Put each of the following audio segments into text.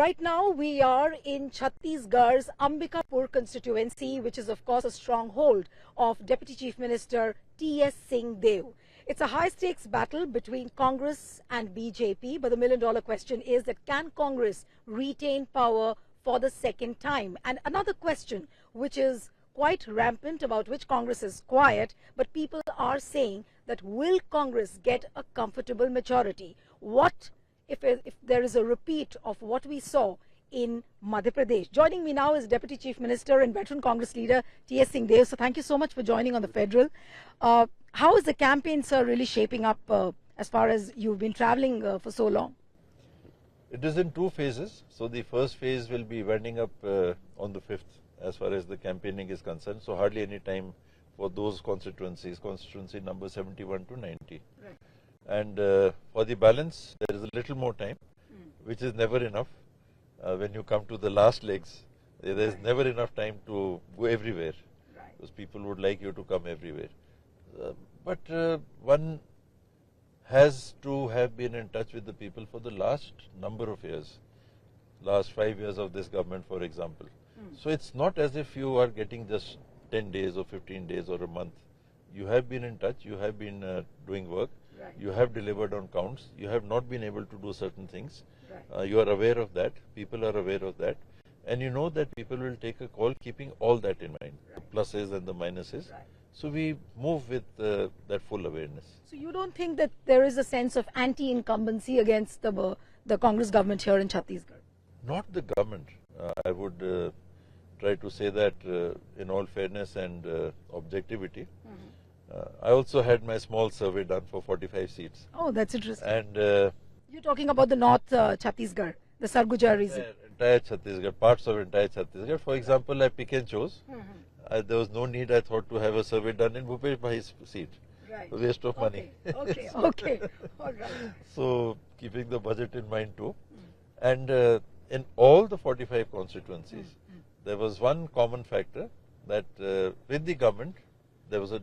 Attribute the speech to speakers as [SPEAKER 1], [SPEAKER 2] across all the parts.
[SPEAKER 1] Right now, we are in Chhattisgarh's Ambikapur constituency, which is, of course, a stronghold of Deputy Chief Minister T.S. Singh Dev. It's a high-stakes battle between Congress and BJP, but the million-dollar question is that can Congress retain power for the second time? And another question, which is quite rampant, about which Congress is quiet, but people are saying that will Congress get a comfortable majority? What if there is a repeat of what we saw in Madhya Pradesh? Joining me now is Deputy Chief Minister and veteran Congress leader T.S. Singh Dev. So thank you so much for joining on the Federal. How is the campaign, sir, really shaping up as far as you've been traveling for so long?
[SPEAKER 2] It is in two phases. So the first phase will be winding up on the 5th as far as the campaigning is concerned. So hardly any time for those constituencies, constituency number 71 to 90. Right. And for the balance, there is a little more time, which is never enough. When you come to the last legs, there is never enough time to go everywhere, because people would like you to come everywhere. But one has to have been in touch with the people for the last number of years, last 5 years of this government, for example. So it's not as if you are getting just 10 days or 15 days or a month. You have been in touch, you have been doing work. You have delivered on counts. You have not been able to do certain things. You are aware of that. People are aware of that. And you know that people will take a call keeping all that in mind, the pluses and the minuses. So we move with that full awareness.
[SPEAKER 1] So you don't think that there is a sense of anti-incumbency against the Congress government here in Chhattisgarh?
[SPEAKER 2] Not the government. I would try to say that in all fairness and objectivity. I also had my small survey done for 45 seats.
[SPEAKER 1] Oh, that's interesting.
[SPEAKER 2] And
[SPEAKER 1] you're talking about the North Chhattisgarh, the Sarguja region.
[SPEAKER 2] Entire Chhattisgarh, parts of entire Chhattisgarh. For example, I pick and chose. There was no need, I thought, to have a survey done in Bhupesh Baghil's seat.
[SPEAKER 1] Right.
[SPEAKER 2] A waste of money.
[SPEAKER 1] Okay, all right.
[SPEAKER 2] So, keeping the budget in mind too. And in all the 45 constituencies, there was one common factor, that with the government, there was a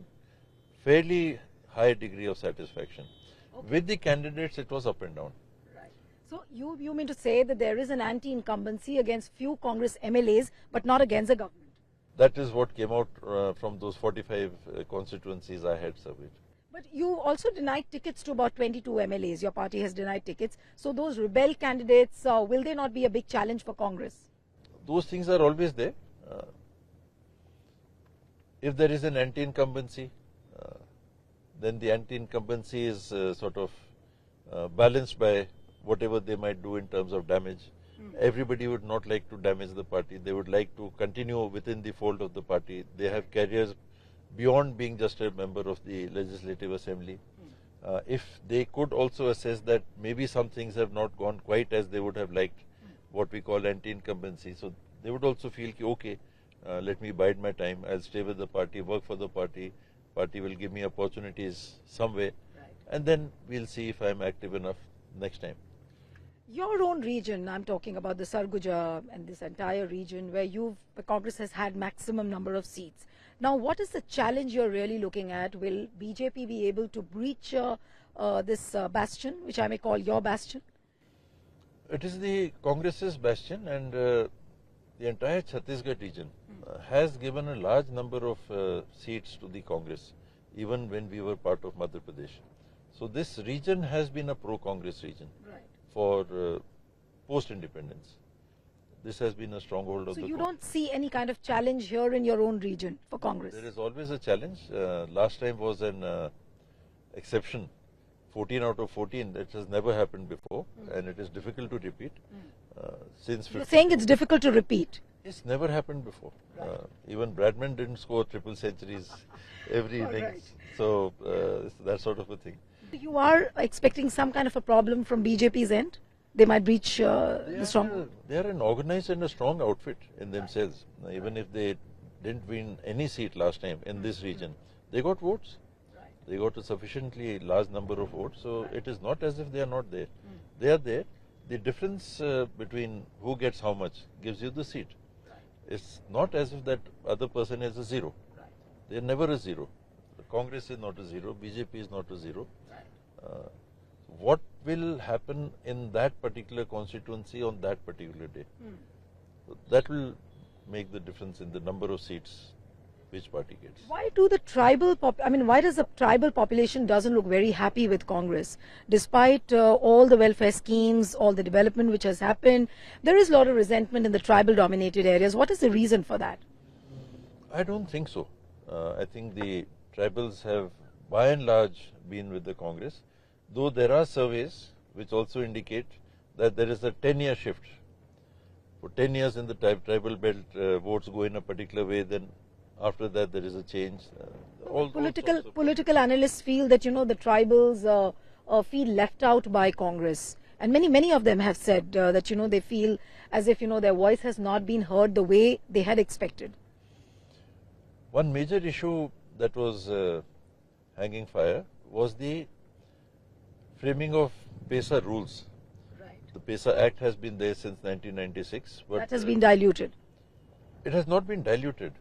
[SPEAKER 2] fairly high degree of satisfaction. With the candidates, it was up and down.
[SPEAKER 1] Right. So you mean to say that there is an anti-incumbency against few Congress MLAs, but not against the government?
[SPEAKER 2] That is what came out from those 45 constituencies I had surveyed.
[SPEAKER 1] But you also denied tickets to about 22 MLAs. Your party has denied tickets. So those rebel candidates, will they not be a big challenge for Congress?
[SPEAKER 2] Those things are always there. If there is an anti-incumbency, then the anti-incumbency is sort of balanced by whatever they might do in terms of damage. Everybody would not like to damage the party. They would like to continue within the fold of the party. They have careers beyond being just a member of the Legislative Assembly. If they could also assess that maybe some things have not gone quite as they would have liked, what we call anti-incumbency, so they would also feel, okay, let me bide my time, I'll stay with the party, work for the party, party will give me opportunities some way, and then we'll see if I'm active enough next time.
[SPEAKER 1] Your own region, I'm talking about the Sarguja and this entire region where the Congress has had maximum number of seats. Now, what is the challenge you're really looking at? Will BJP be able to breach this bastion, which I may call your bastion?
[SPEAKER 2] It is the Congress's bastion, and the entire Chhattisgarh region has given a large number of seats to the Congress, even when we were part of Madhya Pradesh. So this region has been a pro-Congress region for post-independence. This has been a stronghold of the
[SPEAKER 1] Congress. So you don't see any kind of challenge here in your own region for Congress?
[SPEAKER 2] There is always a challenge. Last time was an exception. 14 out of 14, that has never happened before, and it is difficult to repeat.
[SPEAKER 1] You're saying it's difficult to repeat?
[SPEAKER 2] It's never happened before. Even Bradman didn't score triple centuries every innings. So that sort of a thing.
[SPEAKER 1] You are expecting some kind of a problem from BJP's end? They might breach the strong...
[SPEAKER 2] They are an organized and a strong outfit in themselves. Even if they didn't win any seat last time in this region, they got votes. They got a sufficiently large number of votes, so it is not as if they are not there. They are there. The difference between who gets how much gives you the seat. It's not as if that other person is a zero. They are never a zero. Congress is not a zero. BJP is not a zero. what will happen in that particular constituency on that particular day. So that will make the difference in the number of seats which party gets.
[SPEAKER 1] Why do the tribal why does the tribal population doesn't look very happy with Congress despite all the welfare schemes, all the development which has happened? There is a lot of resentment in the tribal dominated areas. What is the reason for that?
[SPEAKER 2] I don't think so. I think the tribals have by and large been with the Congress, though there are surveys which also indicate that there is a 10-year shift. For 10 years in the tribal belt, votes go in a particular way, then after that there is a change.
[SPEAKER 1] Political analysts feel that, you know, the tribals feel left out by Congress. And many of them have said that, you know, they feel as if, you know, their voice has not been heard the way they had expected.
[SPEAKER 2] One major issue that was hanging fire was the framing of PESA rules.
[SPEAKER 1] Right.
[SPEAKER 2] The PESA Act has been there since 1996. But
[SPEAKER 1] that has been diluted.
[SPEAKER 2] It has not been diluted.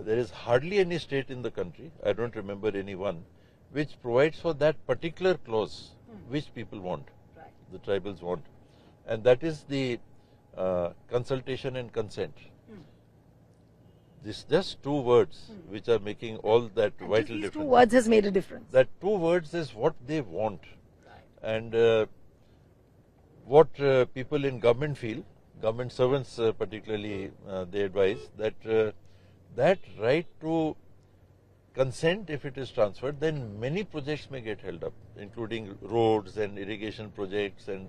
[SPEAKER 2] There is hardly any state in the country, I don't remember any one, which provides for that particular clause which people want,
[SPEAKER 1] right.
[SPEAKER 2] The tribals want. And that is the consultation and consent. This just two words which are making all that
[SPEAKER 1] and
[SPEAKER 2] vital
[SPEAKER 1] these
[SPEAKER 2] difference.
[SPEAKER 1] 2 words has made a difference.
[SPEAKER 2] That 2 words is what they want.
[SPEAKER 1] Right.
[SPEAKER 2] And what people in government feel, government servants particularly, they advise that that right to consent, if it is transferred, then many projects may get held up, including roads and irrigation projects and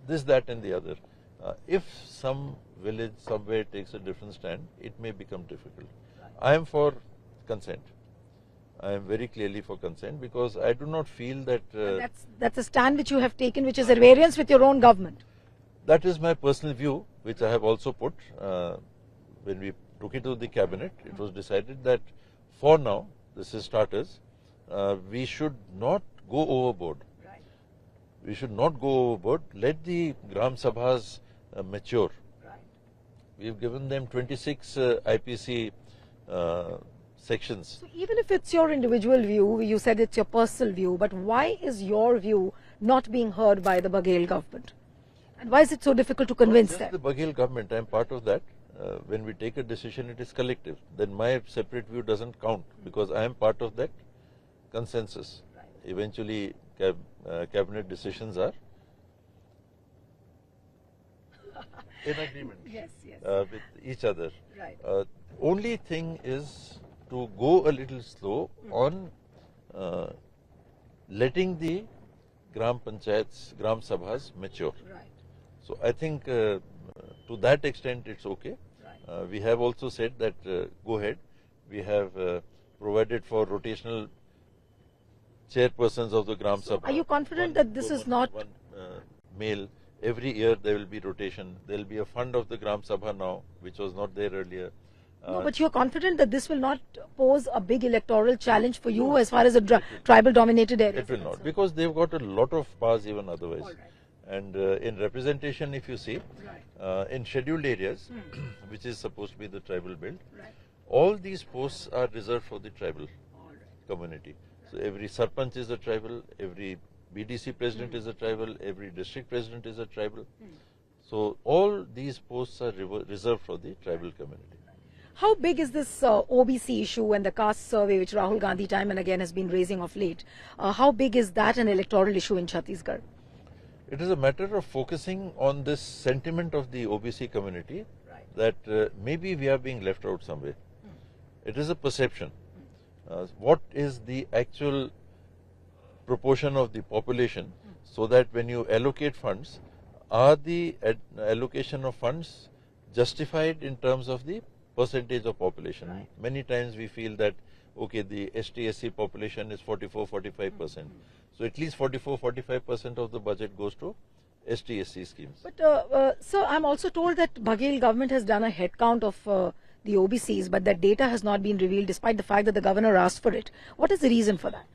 [SPEAKER 2] this, that and the other. If some village somewhere takes a different stand, it may become difficult. Right. I am for consent. I am very clearly for consent because I do not feel that...
[SPEAKER 1] that's a stand which you have taken, which is at variance with your own government.
[SPEAKER 2] That is my personal view, which I have also put. When we took it to the cabinet, it was decided that for now, this is starters, we should not go overboard.
[SPEAKER 1] Right.
[SPEAKER 2] We should not go overboard. Let the Gram Sabhas mature.
[SPEAKER 1] Right.
[SPEAKER 2] We have given them 26 IPC sections.
[SPEAKER 1] So even if it's your individual view, you said it's your personal view, but why is your view not being heard by the Baghel government? And why is it so difficult to convince them?
[SPEAKER 2] The Baghel government, I am part of that. When we take a decision, it is collective. Then my separate view doesn't count because I am part of that consensus. Right. Eventually, cabinet decisions are in agreement with each other.
[SPEAKER 1] Right.
[SPEAKER 2] Only thing is to go a little slow on letting the Gram Panchayats, Gram Sabhas mature.
[SPEAKER 1] Right.
[SPEAKER 2] So I think to that extent it's okay. Right. We have also said that go ahead. We have provided for rotational chairpersons of the Gram Sabha.
[SPEAKER 1] Are you confident that this is not...
[SPEAKER 2] One male. Every year there will be rotation. There will be a fund of the Gram Sabha now, which was not there earlier.
[SPEAKER 1] No, but you're confident that this will not pose a big electoral challenge for you as far as a tribal dominated area?
[SPEAKER 2] It will not, because they've got a lot of powers even otherwise. Right. And in representation, if you see, right. In scheduled areas, which is supposed to be the tribal belt, right. All these posts are reserved for the tribal community. So every sarpanch is a tribal, every BDC president is a tribal, every district president is a tribal. So all these posts are reserved for the tribal community.
[SPEAKER 1] How big is this OBC issue and the caste survey, which Rahul Gandhi time and again has been raising of late? How big is that an electoral issue in Chhattisgarh?
[SPEAKER 2] It is a matter of focusing on this sentiment of the OBC community, right. That maybe we are being left out somewhere. It is a perception. What is the actual proportion of the population so that when you allocate funds, are the allocation of funds justified in terms of the percentage of population? Right. Many times we feel that, okay, the ST-SC population is 44-45%. So at least 44-45% of the budget goes to ST-SC schemes.
[SPEAKER 1] But sir, I'm also told that Baghel government has done a head count of the OBCs, but that data has not been revealed despite the fact that the governor asked for it. What is the reason for that?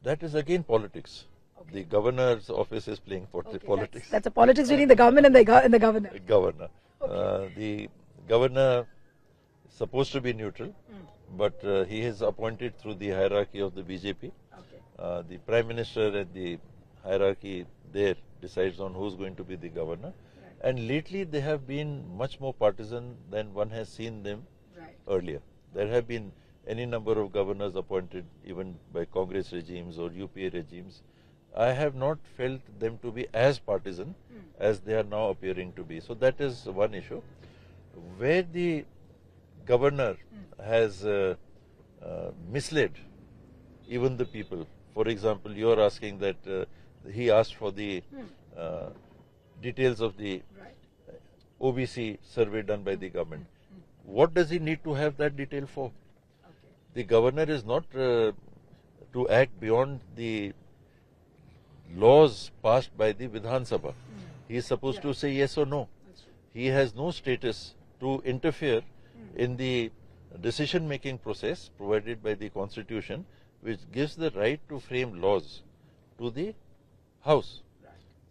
[SPEAKER 2] That is again politics. Okay. The governor's office is playing politics.
[SPEAKER 1] That's a politics between the government and the governor.
[SPEAKER 2] Governor. Okay. The governor is supposed to be neutral, but he is appointed through the hierarchy of the BJP. the Prime Minister and the hierarchy there decides on who's going to be the governor. And lately they have been much more partisan than one has seen them earlier. There have been any number of governors appointed even by Congress regimes or UPA regimes. I have not felt them to be as partisan as they are now appearing to be. So that is one issue. Where the governor has misled even the people. For example, you are asking that he asked for the details of the OBC survey done by the government. What does he need to have that detail for? The governor is not to act beyond the laws passed by the Vidhan Sabha. He is supposed to say yes or no. He has no status to interfere in the decision-making process provided by the Constitution, which gives the right to frame laws to the House,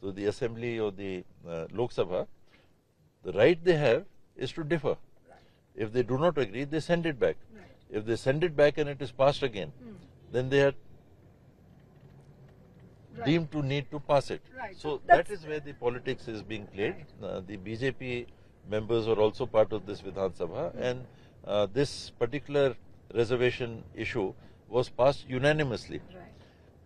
[SPEAKER 2] to the Assembly or the Lok Sabha. The right they have is to differ. If they do not agree, they send it back. If they send it back and it is passed again, then they are deemed to need to pass it. So that is where the politics is being played. The BJP members are also part of this Vidhan Sabha, and this particular reservation issue was passed unanimously.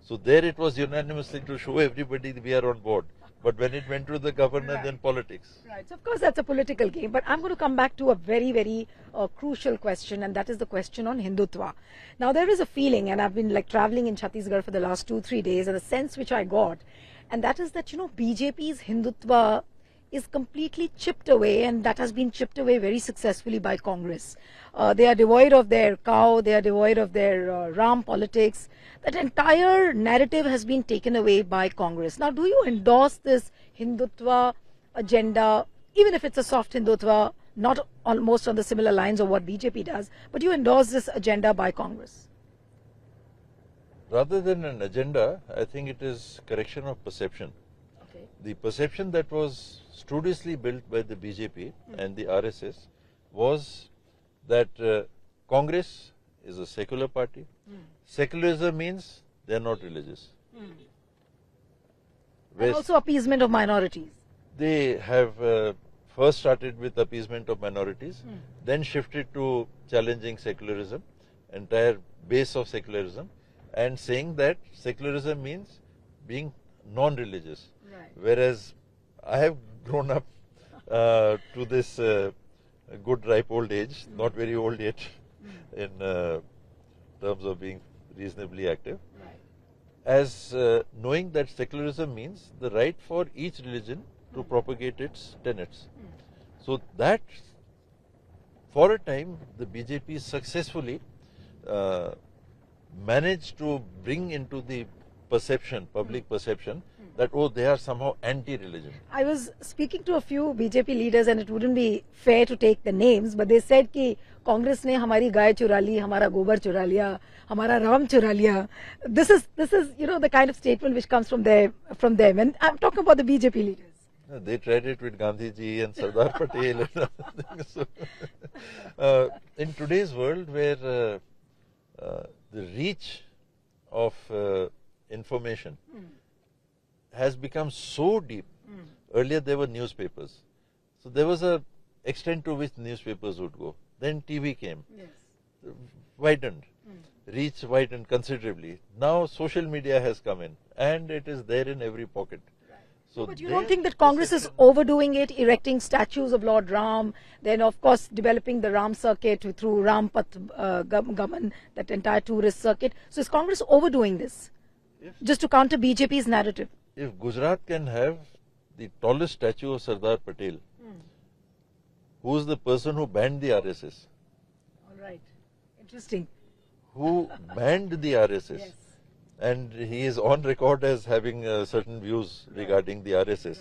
[SPEAKER 2] So there it was unanimously to show everybody we are on board. But when it went to the governor, then politics.
[SPEAKER 1] So of course that's a political game. But I'm going to come back to a very, very crucial question, and that is the question on Hindutva. Now there is a feeling, and I've been like traveling in Chhattisgarh for the last 2-3 days, and the sense which I got, and that is that, you know, BJP's Hindutva is completely chipped away, and that has been chipped away very successfully by Congress. They are devoid of their cow, they are devoid of their Ram politics. That entire narrative has been taken away by Congress. Now, do you endorse this Hindutva agenda, even if it's a soft Hindutva, not almost on the similar lines of what BJP does, but you endorse this agenda by Congress?
[SPEAKER 2] Rather than an agenda, I think it is correction of perception. The perception that was studiously built by the BJP and the RSS was that Congress is a secular party. Secularism means they are not religious.
[SPEAKER 1] And also appeasement of minorities.
[SPEAKER 2] They have first started with appeasement of minorities, then shifted to challenging secularism, entire base of secularism, and saying that secularism means being non-religious. Whereas I have grown up to this good ripe old age, not very old yet in terms of being reasonably active, as knowing that secularism means the right for each religion to propagate its tenets. So that, for a time, the BJP successfully managed to bring into the perception, public perception, that, oh, they are somehow anti-religion.
[SPEAKER 1] I was speaking to a few BJP leaders, and it wouldn't be fair to take the names, but they said कि कांग्रेस ने हमारी गाय चुरा ली, हमारा गोबर चुरा लिया, हमारा राम चुरा लिया. This is you know, the kind of statement which comes from them, and I'm talking about the BJP leaders.
[SPEAKER 2] They tried it with Gandhi ji and Sardar Patel and other things. So, in today's world, where the reach of information has become so deep. Earlier there were newspapers. So there was a extent to which newspapers would go. Then TV came. Widened. Reach widened considerably. Now social media has come in, and it is there in every pocket. So
[SPEAKER 1] but you don't think that Congress is overdoing it, erecting statues of Lord Ram, then of course developing the Ram circuit through Ram Path Gaman, that entire tourist circuit. So is Congress overdoing this just to counter BJP's narrative?
[SPEAKER 2] If Gujarat can have the tallest statue of Sardar Patel, who is the person who banned the RSS?
[SPEAKER 1] All right. Interesting.
[SPEAKER 2] Who banned the RSS? And he is on record as having certain views regarding the RSS.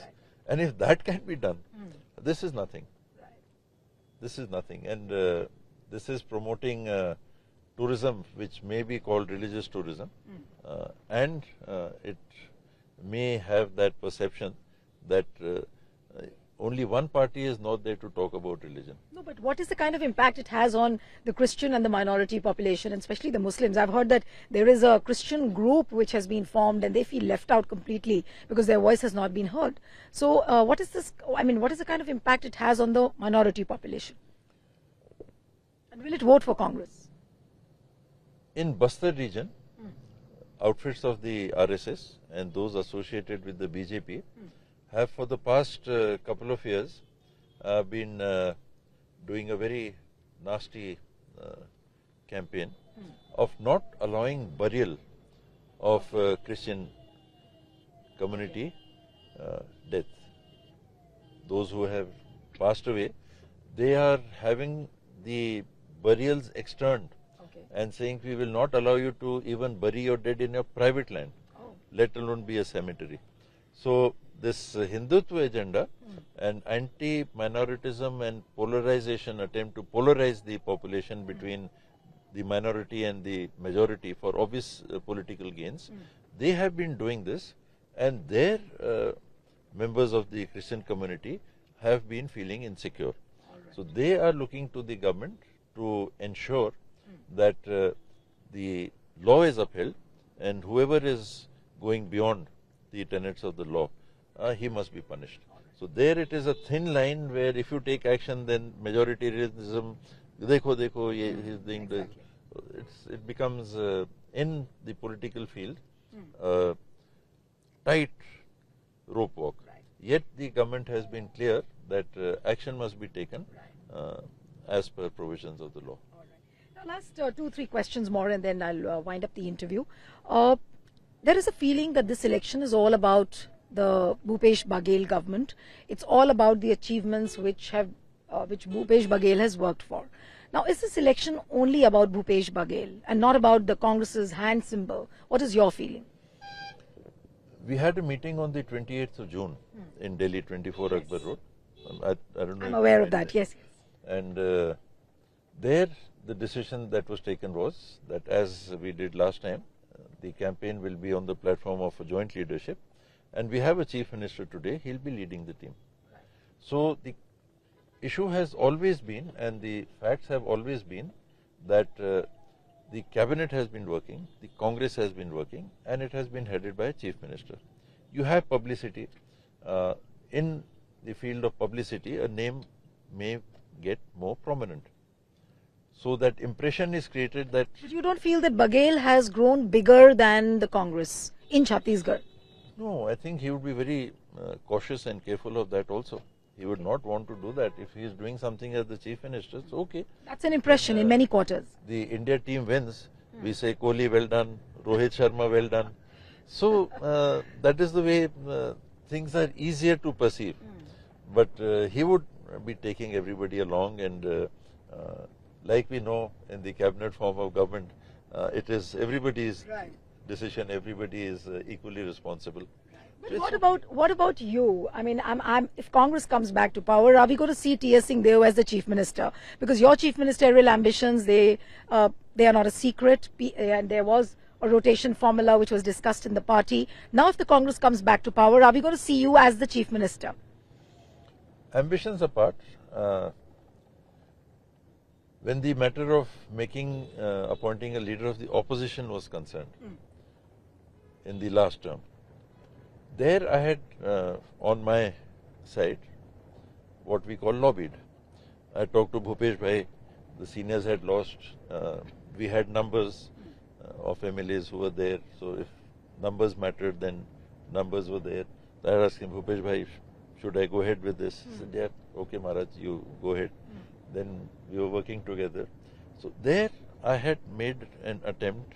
[SPEAKER 2] And if that can be done, this is nothing. This is nothing. And this is promoting tourism, which may be called religious tourism. And it may have that perception that only one party is not there to talk about religion.
[SPEAKER 1] No, but what is the kind of impact it has on the Christian and the minority population, and especially the Muslims? I've heard that there is a Christian group which has been formed and they feel left out completely because their voice has not been heard. So what is this, I mean, what is the kind of impact it has on the minority population? And will it vote for Congress?
[SPEAKER 2] In Bastar region, outfits of the RSS and those associated with the BJP have for the past couple of years been doing a very nasty campaign of not allowing burial of Christian community death. Those who have passed away, they are having the burials externed and saying we will not allow you to even bury your dead in your private land, let alone be a cemetery. So this Hindutva agenda and anti-minoritism and polarization attempt to polarize the population between the minority and the majority for obvious political gains, they have been doing this, and their members of the Christian community have been feeling insecure. So they are looking to the government to ensure that the law is upheld, and whoever is going beyond the tenets of the law, he must be punished. So there it is a thin line where if you take action, then majoritarianism, dekho, he is doing the, it becomes in the political field tight rope walk. Yet the government has been clear that action must be taken as per provisions of the law.
[SPEAKER 1] Last 2-3 questions more and then I'll wind up the interview. There is a feeling that this election is all about the Bhupesh Baghel government. It's all about the achievements which Bhupesh Baghel has worked for. Now, is this election only about Bhupesh Baghel and not about the Congress's hand symbol? What is your feeling?
[SPEAKER 2] We had a meeting on the 28th of June in Delhi, 24 Akbar Road. I don't know.
[SPEAKER 1] I'm aware of that, yes.
[SPEAKER 2] And there the decision that was taken was that, as we did last time, the campaign will be on the platform of a joint leadership, and we have a chief minister today. He'll be leading the team. So the issue has always been, and the facts have always been, that the cabinet has been working, the Congress has been working, and it has been headed by a chief minister. You have publicity. In the field of publicity, a name may get more prominent. So that impression is created that...
[SPEAKER 1] But you don't feel that Baghel has grown bigger than the Congress in Chhattisgarh?
[SPEAKER 2] No, I think he would be very cautious and careful of that also. He would not want to do that. If he is doing something as the chief minister, it's okay.
[SPEAKER 1] That's an impression in many quarters.
[SPEAKER 2] The India team wins. We say Kohli well done, Rohit Sharma well done. So that is the way things are easier to perceive. But he would be taking everybody along, and like we know in the cabinet form of government, it is everybody's decision. Everybody is equally responsible.
[SPEAKER 1] But what about you? I mean, if Congress comes back to power, are we going to see T.S. Singh Deo as the chief minister? Because your chief ministerial ambitions, they are not a secret, and there was a rotation formula which was discussed in the party. Now, if the Congress comes back to power, are we going to see you as the chief minister?
[SPEAKER 2] Ambitions apart, when the matter of appointing a leader of the opposition was concerned in the last term, there I had on my side what we call lobbied. I talked to Bhupesh Bhai, the seniors had lost, we had numbers of MLAs who were there, so if numbers mattered, then numbers were there. I asked him, Bhupesh Bhai, should I go ahead with this? He said, yeah, okay Maharaj, you go ahead. Then we were working together. So there I had made an attempt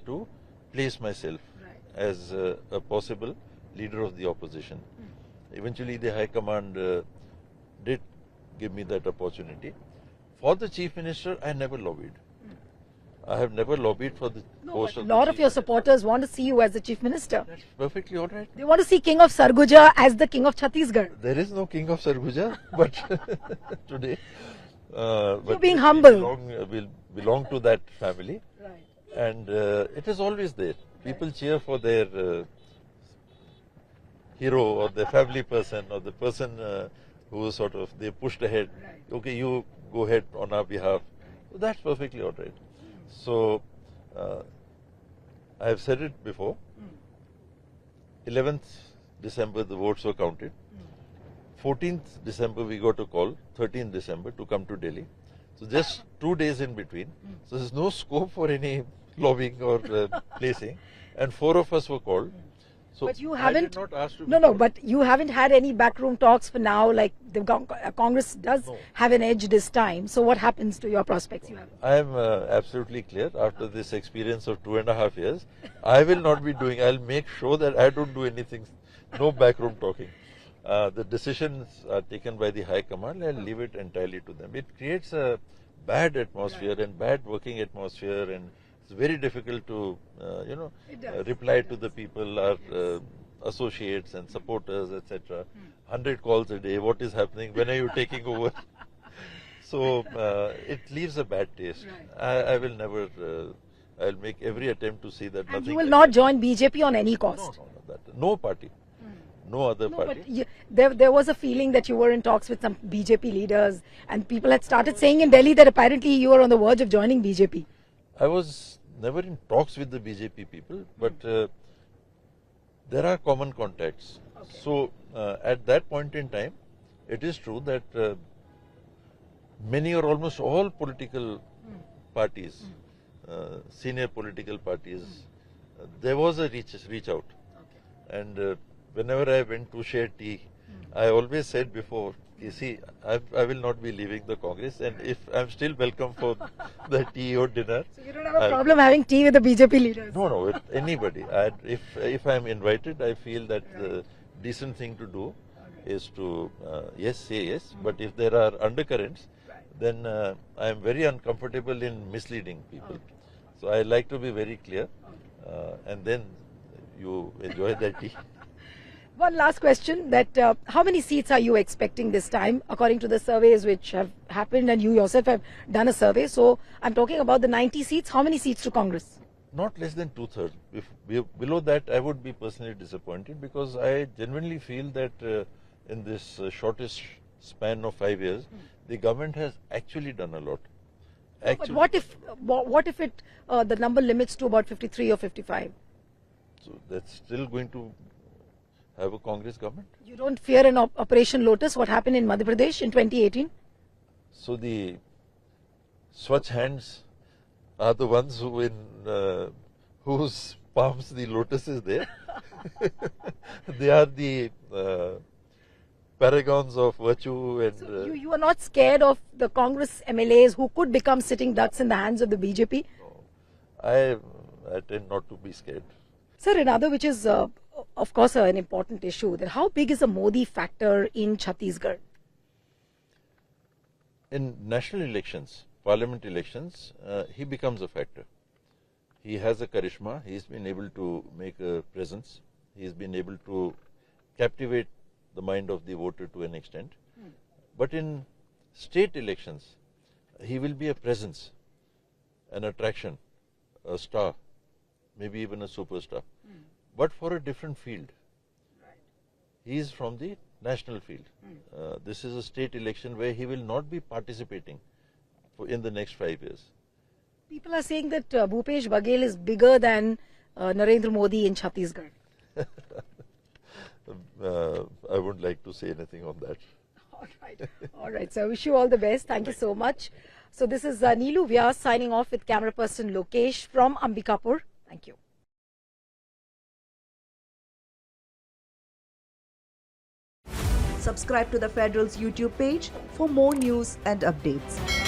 [SPEAKER 2] to place myself as a possible leader of the opposition. Eventually the High Command did give me that opportunity. For the Chief Minister, I never lobbied. I have never lobbied for the post of the Chief Minister. A lot of
[SPEAKER 1] your supporters want to see you as the Chief Minister.
[SPEAKER 2] That's perfectly all right.
[SPEAKER 1] They want to see King of Sarguja as the King of Chhattisgarh.
[SPEAKER 2] There is no King of Sarguja, but today...
[SPEAKER 1] You're being humble.
[SPEAKER 2] We belong to that family, and it is always there. People cheer for their hero or their family person or the person who was sort of, they pushed ahead. Okay, you go ahead on our behalf. So that's perfectly all right. So I have said it before. 11th December the votes were counted. 14th December we got a call, 13th December to come to Delhi. So just 2 days in between. So there's no scope for any lobbying or placing. And 4 of us were called. So
[SPEAKER 1] but you
[SPEAKER 2] I
[SPEAKER 1] haven't.
[SPEAKER 2] did not ask to be
[SPEAKER 1] No,
[SPEAKER 2] called.
[SPEAKER 1] but you haven't had any backroom talks for now. Like the Congress does have an edge this time. So what happens to your prospects? You have.
[SPEAKER 2] I am absolutely clear after this experience of 2.5 years. I will not be doing. I'll make sure that I don't do anything. No backroom talking. The decisions are taken by the High Command. I'll leave it entirely to them. It creates a bad atmosphere and bad working atmosphere, and it's very difficult to, reply to the people, our associates and supporters, etc. 100 calls a day. What is happening? When are you taking over? So it leaves a bad taste. I will never. I'll make every attempt to see that
[SPEAKER 1] And
[SPEAKER 2] nothing.
[SPEAKER 1] you will not join BJP on any cost.
[SPEAKER 2] No party. No other party.
[SPEAKER 1] But there was a feeling that you were in talks with some BJP leaders, and people had started saying in Delhi that apparently you were on the verge of joining BJP.
[SPEAKER 2] I was never in talks with the BJP people, but there are common contacts. Okay. So at that point in time, it is true that many or almost all political parties, senior political parties, there was a reach out. Okay. And whenever I went to share tea, I always said before, you see, I will not be leaving the Congress, and if I'm still welcome for the tea or dinner.
[SPEAKER 1] So you don't have a problem having tea with the BJP leaders?
[SPEAKER 2] No, with anybody. If I'm invited, I feel that the decent thing to do is to, yes, say yes, but if there are undercurrents, then I'm very uncomfortable in misleading people. So I like to be very clear, and then you enjoy that tea.
[SPEAKER 1] One last question, that how many seats are you expecting this time, according to the surveys which have happened, and you yourself have done a survey. So I'm talking about the 90 seats. How many seats to Congress?
[SPEAKER 2] Not less than 2/3. If below that, I would be personally disappointed, because I genuinely feel that in this shortest span of 5 years, the government has actually done a lot.
[SPEAKER 1] But what if it the number limits to about 53 or 55?
[SPEAKER 2] So that's still going to have a Congress government.
[SPEAKER 1] You don't fear an Operation Lotus, what happened in Madhya Pradesh in 2018?
[SPEAKER 2] So the Swachh hands are the ones who in whose palms the lotus is there. They are the paragons of virtue. And
[SPEAKER 1] so you are not scared of the Congress MLAs who could become sitting ducks in the hands of the BJP?
[SPEAKER 2] No, I tend not to be scared.
[SPEAKER 1] Sir, another which is of course an important issue, that how big is the Modi factor in Chhattisgarh?
[SPEAKER 2] In national elections, parliament elections, he becomes a factor. He has a charisma. He's been able to make a presence. He's been able to captivate the mind of the voter to an extent. But in state elections, he will be a presence, an attraction, a star, maybe even a superstar, but for a different field. He is from the national field. This is a state election where he will not be participating in the next 5 years.
[SPEAKER 1] People are saying that Bhupesh Baghel is bigger than Narendra Modi in Chhattisgarh.
[SPEAKER 2] I wouldn't like to say anything on that.
[SPEAKER 1] All right. So I wish you all the best. Thank you so much. So this is Neelu Vyas signing off with camera person Lokesh from Ambikapur. Thank you.
[SPEAKER 3] Subscribe to the Federal's YouTube page for more news and updates.